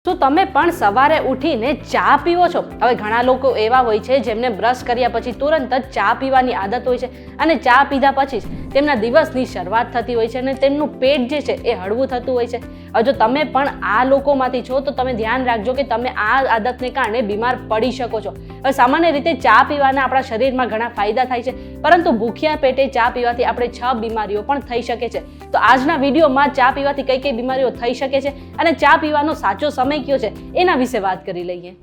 શું તમે પણ સવારે ઉઠીને ચા પીવો છો? હવે ઘણા લોકો એવા હોય છે જેમને બ્રશ કર્યા પછી તુરંત જ ચા પીવાની આદત હોય છે અને ચા પીધા પછી જ તેમના દિવસની શરૂઆત થતી હોય છે અને તેમનું પેટ જે છે એ હળવું થતું હોય છે. હવે જો તમે પણ આ લોકોમાંથી છો તો તમે ધ્યાન રાખજો કે તમે આ આદતને કારણે બીમાર પડી શકો છો. હવે સામાન્ય રીતે ચા પીવાના આપણા શરીરમાં ઘણા ફાયદા થાય છે, પરંતુ ભૂખ્યા પેટે ચા પીવાથી આપણે 6 બીમારીઓ પણ થઈ શકે છે. તો આજના વિડીયોમાં ચા પીવાથી કઈ કઈ બીમારીઓ થઈ શકે છે અને ચા પીવાનો સાચો સમય કયો છે એના વિશે વાત કરી લઈએ.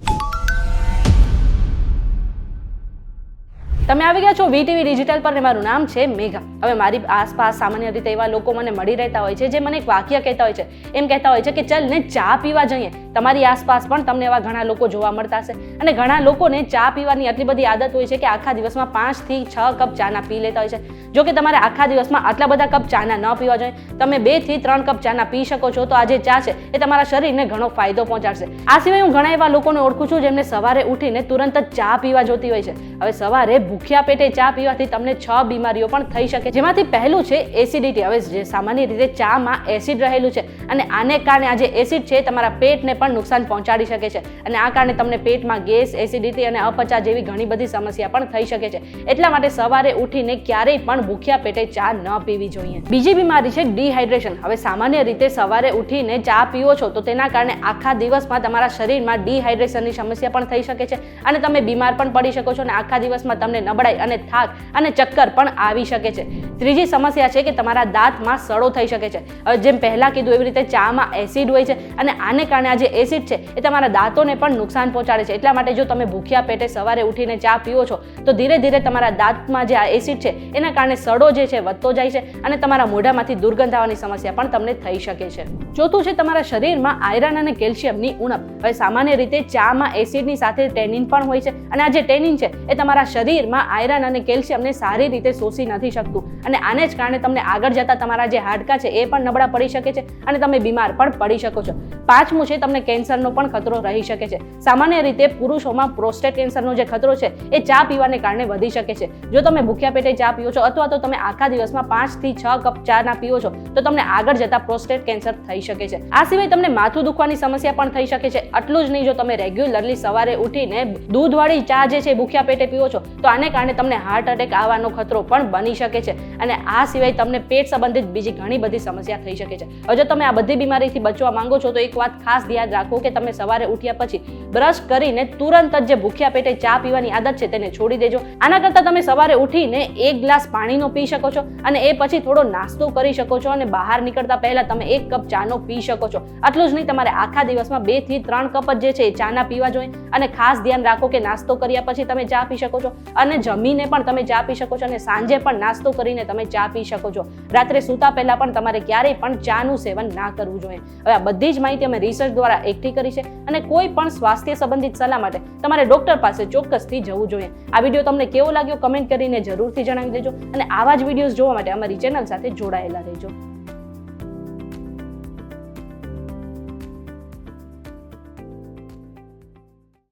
તમે આવી ગયા છો VTV ડિજિટલ પર ને મારું નામ છે મેઘા. હવે મારી આસપાસ સામાન્ય રીતે એવા લોકો મને મળી રહેતા હોય છે જે મને એક વાક્ય કહેતા હોય છે, એમ કહેતા હોય છે કે ચલ ને ચા પીવા જઈએ. તમારી આસપાસ પણ તમને એવા ઘણા લોકો જોવા મળતા હશે અને ઘણા લોકોને ચા પીવાની આટલી બધી આદત હોય છે કે આખા દિવસમાં 5 થી 6 કપ ચાના પી લેતા હોય છે. જો કે તમારે આખા દિવસમાં આટલા બધા કપ ચાના ન પીવા જોઈએ. તમે 2 થી 3 કપ ચાના પી શકો છો તો આ જે ચા છે એ તમારા શરીરને ઘણો ફાયદો પહોંચાડશે. આ સિવાય હું ઘણા એવા લોકોને ઓળખું છું જેમને સવારે ઉઠીને તુરંત જ ચા પીવા જોતી હોય છે. હવે સવારે ભૂખ્યા પેટે ચા પીવાથી તમને 6 બીમારીઓ પણ થઈ શકે, જેમાંથી પહેલું છે એસિડિટી. હવે જે સામાન્ય રીતે ચામાં એસિડ રહેલું છે અને આને કારણે આ જે એસિડ છે તમારા પેટને પણ નુકસાન પહોંચાડી શકે છે અને આ કારણે તમને પેટમાં ગેસ, એસિડિટી અને અપચા જેવી ઘણી બધી સમસ્યા પણ થઈ શકે છે. એટલા માટે સવારે ઉઠીને ક્યારેય પણ ભૂખ્યા પેટે ચા ન પીવી જોઈએ. બીજી બીમારી છે ડિહાઇડ્રેશન. હવે સામાન્ય રીતે સવારે ઉઠીને ચા પીવો છો તો તેના કારણે આખા દિવસમાં તમારા શરીરમાં ડિહાઇડ્રેશનની સમસ્યા પણ થઈ શકે છે અને તમે બીમાર પણ પડી શકો છો અને આખા દિવસમાં તમને નબળાઈ અને થાક અને ચક્કર પણ આવી શકે છે. ત્રીજી સમસ્યા છે કે તમારા દાંતમાં સડો થઈ શકે છે. હવે જેમ પહેલા કીધું એવી રીતે ચામાં એસિડ હોય છે અને આને કારણે આ જે એસિડ છે એ તમારા દાંતોને પણ નુકસાન પહોંચાડે છે. એટલા માટે જો તમે ભૂખ્યા પેટે સવારે ઉઠીને ચા પીવો છો તો ધીરે ધીરે તમારા દાંતમાં જે આ એસિડ છે એના કારણે સડો જે છે વધતો જાય છે અને તમારા મોઢામાંથી દુર્ગંધ આવવાની સમસ્યા પણ તમને થઈ શકે છે. ચોથું છે તમારા શરીરમાં આયરન અને કેલ્શિયમની ઉણપ. હવે સામાન્ય રીતે ચામાં એસિડની સાથે ટેનિન પણ હોય છે અને આ જે ટેનિન છે એ તમારા શરીરમાં આયરન અને કેલ્શિયમને સારી રીતે શોષી નથી શકતું અને આને જ કારણે તમને આગળ જતા તમારા જે હાડકા છે એ પણ નબળા પડી શકે છે અને તમે બીમાર પણ પડી શકો છો. પાંચમું છે તમને કેન્સરનો પણ ખતરો રહી શકે છે. સામાન્ય રીતે પુરુષોમાં પ્રોસ્ટેટ કેન્સરનો જે ખતરો છે એ ચા પીવાને કારણે વધી શકે છે. જો તમે ભૂખ્યા પેટે ચા પીવો છો અથવા તો તમે આખા દિવસમાં 5 થી 6 કપ ચા ના પીવો છો તો તમને આગળ જતા પ્રોસ્ટેટ કેન્સર થઈ શકે છે. આ સિવાય તમને માથું દુખવાની સમસ્યા પણ થઈ શકે છે. આટલું જ નહીં, જો તમે રેગ્યુલરલી સવારે ઉઠીને દૂધવાળી ચા જે છે ભૂખ્યા પેટે પીવો છો તો આને કારણે તમને હાર્ટ એટેક આવવાનો ખતરો પણ બની શકે છે અને આ સિવાય તમને પેટ સંબંધિત બીજી ઘણી બધી સમસ્યા થઈ શકે છે. હવે જો તમે આ બધી બીમારીથી બચવા માંગો છો તો એક વાત ખાસ ધ્યાન રાખો કે તમે સવારે ઉઠ્યા પછી બ્રશ કરીને તુરંત જ જે ભૂખ્યા પેટે ચા પીવાની આદત છે તેને છોડી દેજો. આના કરતાં તમે સવારે ઉઠીને 1 ગ્લાસ પાણીનો પી શકો છો અને એ પછી થોડો નાસ્તો કરી શકો છો અને બહાર નીકળતા પહેલા તમે 1 કપ ચાનો પી શકો છો. આટલું જ નહીં, તમારે આખા દિવસમાં 2 થી 3 કપ જ જે છે એ ચાના પીવા જોઈએ અને ખાસ ધ્યાન રાખો કે નાસ્તો કર્યા પછી તમે ચા પી શકો છો અને જમીને પણ તમે ચા પી શકો છો અને સાંજે પણ નાસ્તો કરીને તમે ચા પી શકો છો. રાત્રે સૂતા પહેલા પણ તમારે ક્યારેય પણ ચાનું સેવન ના કરવું જોઈએ. હવે આ બધી જ માહિતી અમે રિસર્ચ દ્વારા એકઠી કરી છે અને કોઈ પણ સ્વાસ્થ્ય સંબંધિત સલાહ માટે તમારે ડોક્ટર પાસે ચોક્કસથી જવું જોઈએ. આ વિડીયો તમને કેવો લાગ્યો કમેન્ટ કરીને જરૂરથી જણાવી દેજો અને આવા જ વિડીયોઝ જોવા માટે અમારી ચેનલ સાથે જોડાયેલા રહેજો.